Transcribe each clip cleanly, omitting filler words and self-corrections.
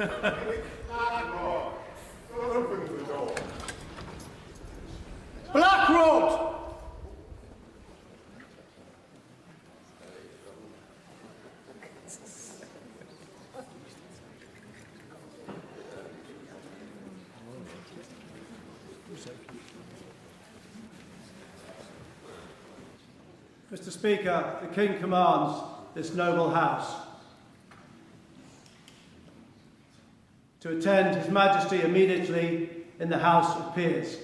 Open the door. Blackrobe! Mr. Speaker, the King commands this noble House to attend His Majesty immediately in the House of Peers.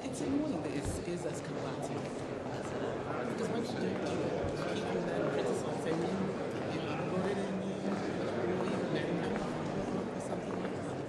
It's a warning that is as combative because once you don't do it, people then criticize saying, you know, voted in or even letting them or something like that.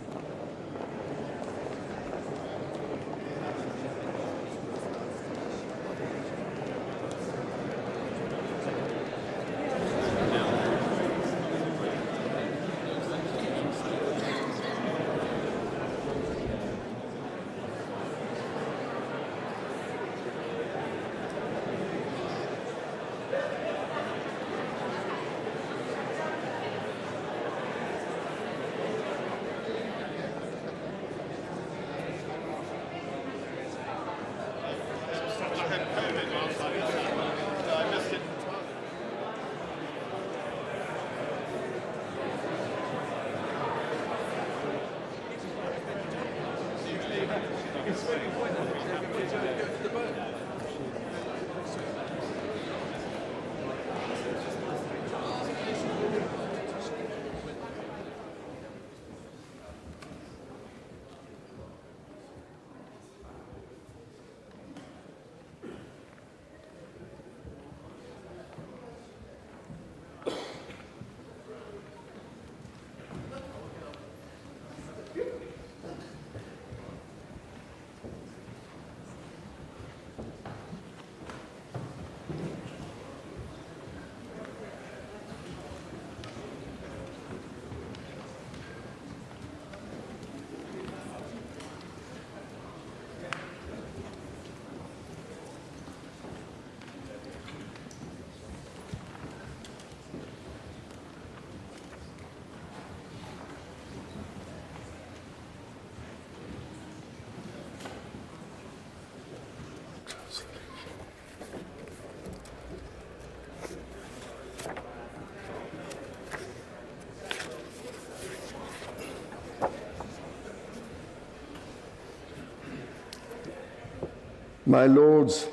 My Lords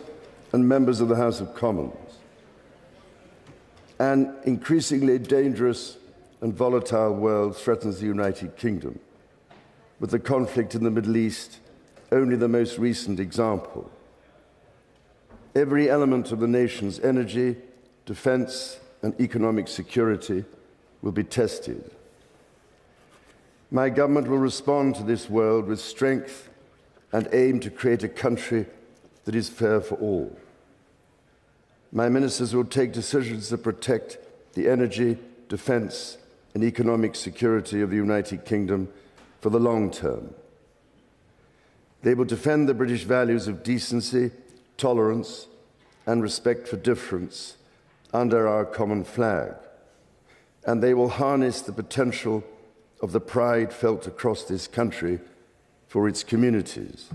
and members of the House of Commons, an increasingly dangerous and volatile world threatens the United Kingdom, with the conflict in the Middle East only the most recent example. Every element of the nation's energy, defence and economic security will be tested. My government will respond to this world with strength and aim to create a country that is fair for all. My ministers will take decisions that protect the energy, defence and economic security of the United Kingdom for the long term. They will defend the British values of decency, tolerance and respect for difference under our common flag and they will harness the potential of the pride felt across this country for its communities.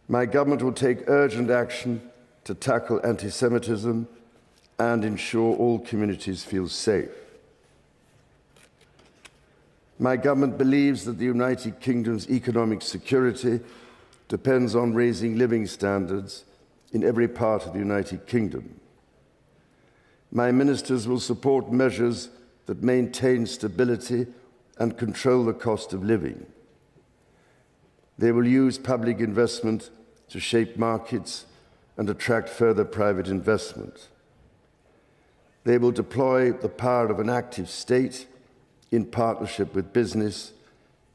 My government will take urgent action to tackle anti-Semitism and ensure all communities feel safe. My government believes that the United Kingdom's economic security depends on raising living standards in every part of the United Kingdom. My ministers will support measures that maintain stability and control the cost of living. They will use public investment to shape markets and attract further private investment. They will deploy the power of an active state in partnership with business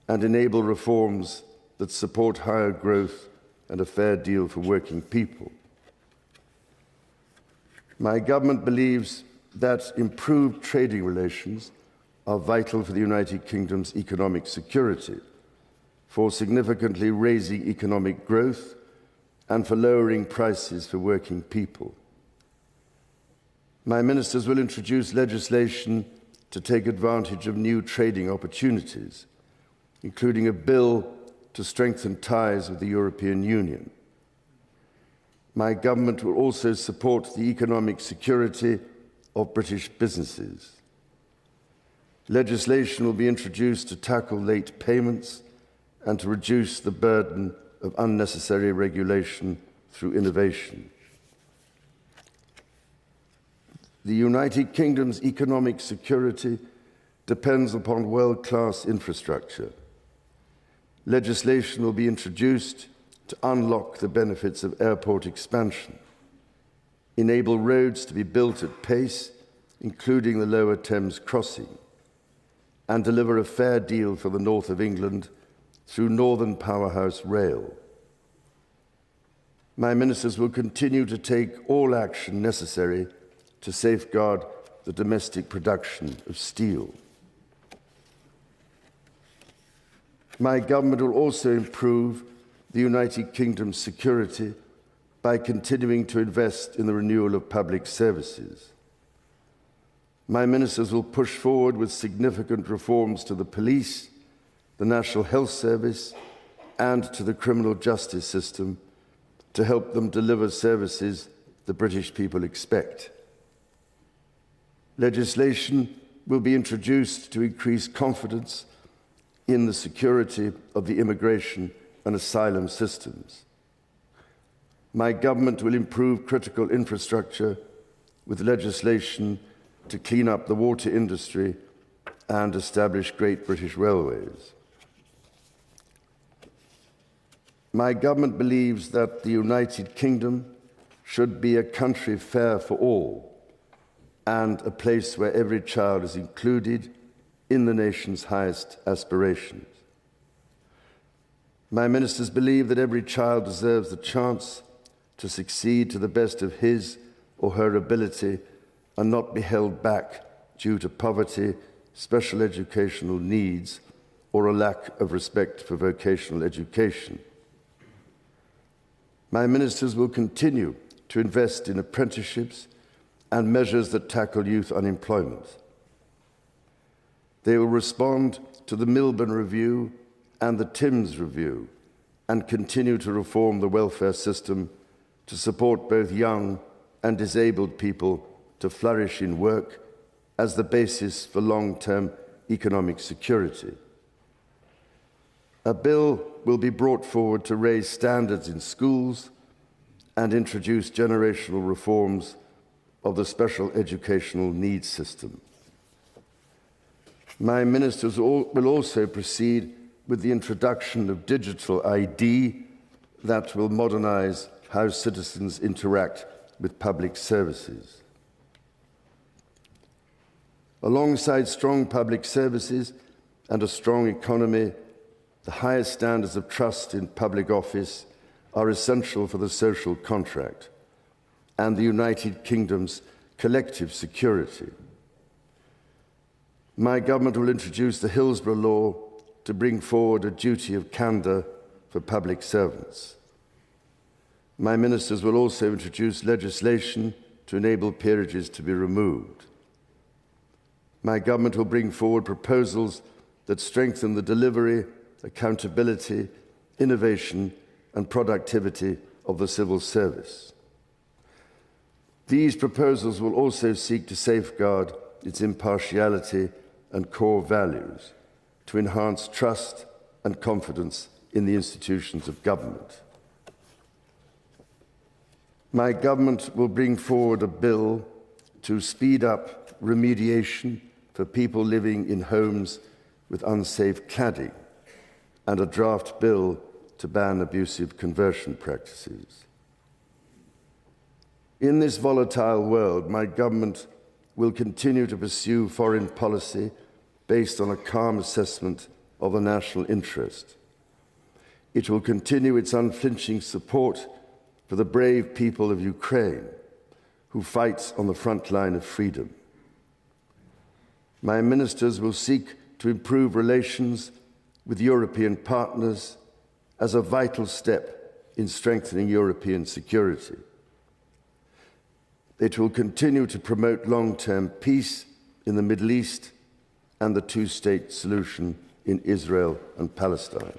and enable reforms that support higher growth and a fair deal for working people. My government believes that improved trading relations are vital for the United Kingdom's economic security, for significantly raising economic growth, and for lowering prices for working people. My ministers will introduce legislation to take advantage of new trading opportunities, including a bill to strengthen ties with the European Union. My government will also support the economic security of British businesses. Legislation will be introduced to tackle late payments and to reduce the burden of unnecessary regulation through innovation. The United Kingdom's economic security depends upon world-class infrastructure. Legislation will be introduced to unlock the benefits of airport expansion, enable roads to be built at pace, including the Lower Thames crossing, and deliver a fair deal for the north of England through Northern Powerhouse Rail. My ministers will continue to take all action necessary to safeguard the domestic production of steel. My government will also improve the United Kingdom's security by continuing to invest in the renewal of public services. My ministers will push forward with significant reforms to the police, the National Health Service, and to the criminal justice system to help them deliver services the British people expect. Legislation will be introduced to increase confidence in the security of the immigration and asylum systems. My government will improve critical infrastructure with legislation to clean up the water industry and establish Great British Railways. My government believes that the United Kingdom should be a country fair for all and a place where every child is included in the nation's highest aspirations. My ministers believe that every child deserves the chance to succeed to the best of his or her ability and not be held back due to poverty, special educational needs, or a lack of respect for vocational education. My ministers will continue to invest in apprenticeships and measures that tackle youth unemployment. They will respond to the Milburn Review and the Timms Review and continue to reform the welfare system to support both young and disabled people to flourish in work as the basis for long-term economic security. A bill will be brought forward to raise standards in schools and introduce generational reforms of the special educational needs system. My ministers will also proceed with the introduction of digital ID that will modernize how citizens interact with public services. Alongside strong public services and a strong economy, the highest standards of trust in public office are essential for the social contract and the United Kingdom's collective security. My government will introduce the Hillsborough Law to bring forward a duty of candour for public servants. My ministers will also introduce legislation to enable peerages to be removed. My government will bring forward proposals that strengthen the delivery, accountability, innovation, and productivity of the civil service. These proposals will also seek to safeguard its impartiality and core values, to enhance trust and confidence in the institutions of government. My government will bring forward a bill to speed up remediation for people living in homes with unsafe cladding, and a draft bill to ban abusive conversion practices. In this volatile world, my government will continue to pursue foreign policy based on a calm assessment of the national interest. It will continue its unflinching support for the brave people of Ukraine, who fight on the front line of freedom. My ministers will seek to improve relations with European partners as a vital step in strengthening European security. It will continue to promote long-term peace in the Middle East and the two-state solution in Israel and Palestine.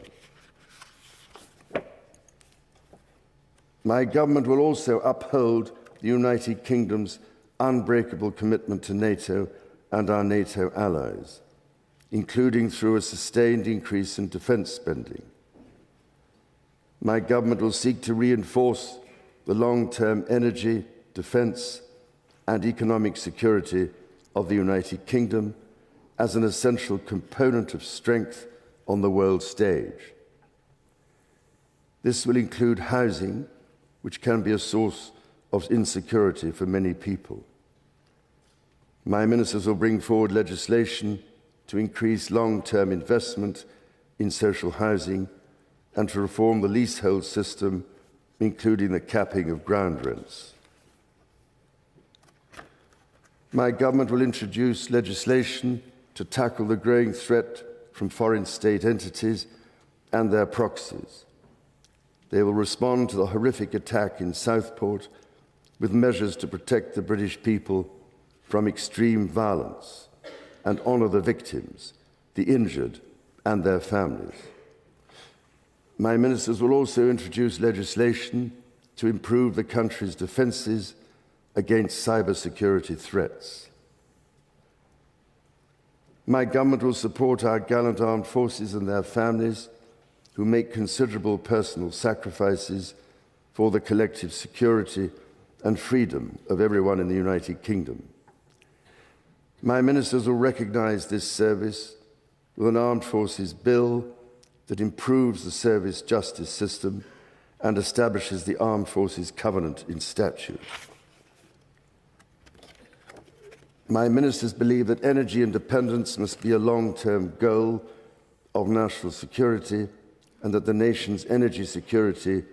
My government will also uphold the United Kingdom's unbreakable commitment to NATO and our NATO allies, including through a sustained increase in defence spending. My government will seek to reinforce the long-term energy, defence and economic security of the United Kingdom as an essential component of strength on the world stage. This will include housing, which can be a source of insecurity for many people. My ministers will bring forward legislation to increase long-term investment in social housing and to reform the leasehold system, including the capping of ground rents. My government will introduce legislation to tackle the growing threat from foreign state entities and their proxies. They will respond to the horrific attack in Southport with measures to protect the British people from extreme violence and honour the victims, the injured and their families. My ministers will also introduce legislation to improve the country's defences against cybersecurity threats. My government will support our gallant armed forces and their families who make considerable personal sacrifices for the collective security and freedom of everyone in the United Kingdom. My ministers will recognise this service with an armed forces bill that improves the service justice system and establishes the Armed Forces Covenant in statute. My ministers believe that energy independence must be a long-term goal of national security and that the nation's energy security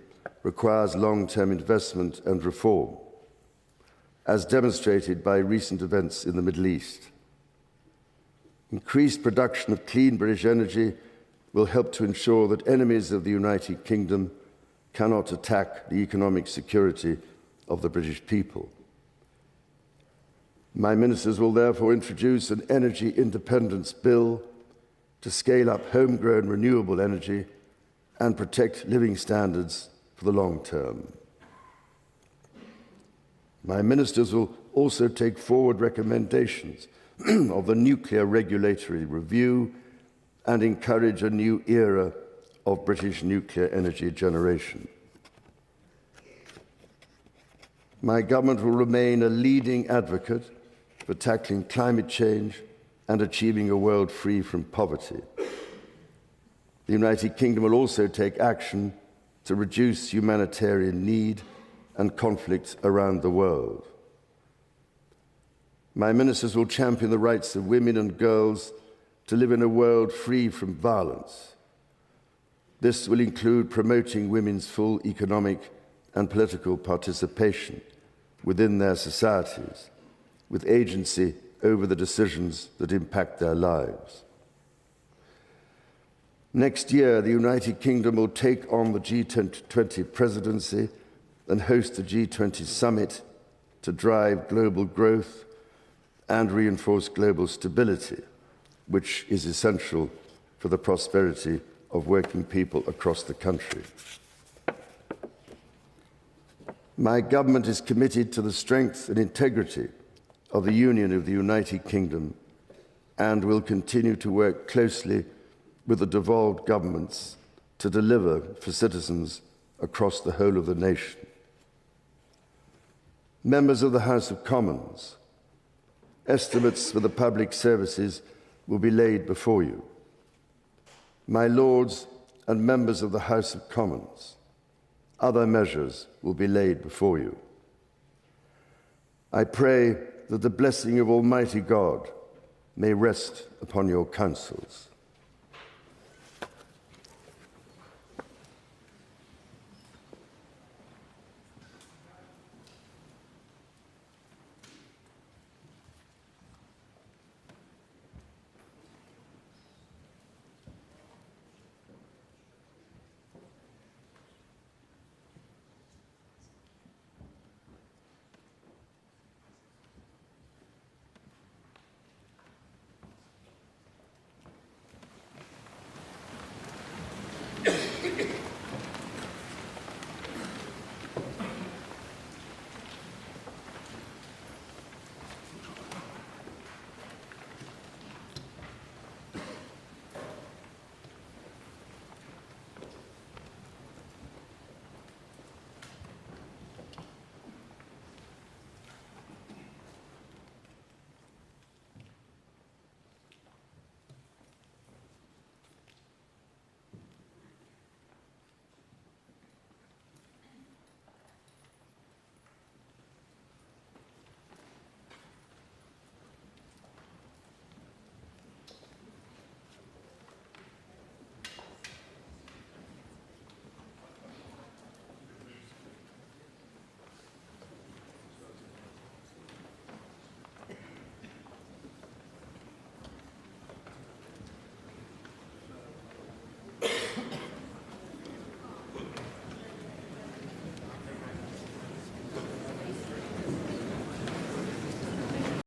requires long-term investment and reform, as demonstrated by recent events in the Middle East. Increased production of clean British energy will help to ensure that enemies of the United Kingdom cannot attack the economic security of the British people. My ministers will therefore introduce an energy independence bill to scale up homegrown renewable energy and protect living standards for the long term. My ministers will also take forward recommendations of the nuclear regulatory review and encourage a new era of British nuclear energy generation. My government will remain a leading advocate for tackling climate change and achieving a world free from poverty. The United Kingdom will also take action to reduce humanitarian need and conflict around the world. My ministers will champion the rights of women and girls to live in a world free from violence. This will include promoting women's full economic and political participation within their societies, with agency over the decisions that impact their lives. Next year, the United Kingdom will take on the G20 presidency and host the G20 summit to drive global growth and reinforce global stability, which is essential for the prosperity of working people across the country. My government is committed to the strength and integrity of the Union of the United Kingdom and will continue to work closely with the devolved governments to deliver for citizens across the whole of the nation. Members of the House of Commons, estimates for the public services will be laid before you. My Lords and members of the House of Commons, other measures will be laid before you. I pray that the blessing of Almighty God may rest upon your councils.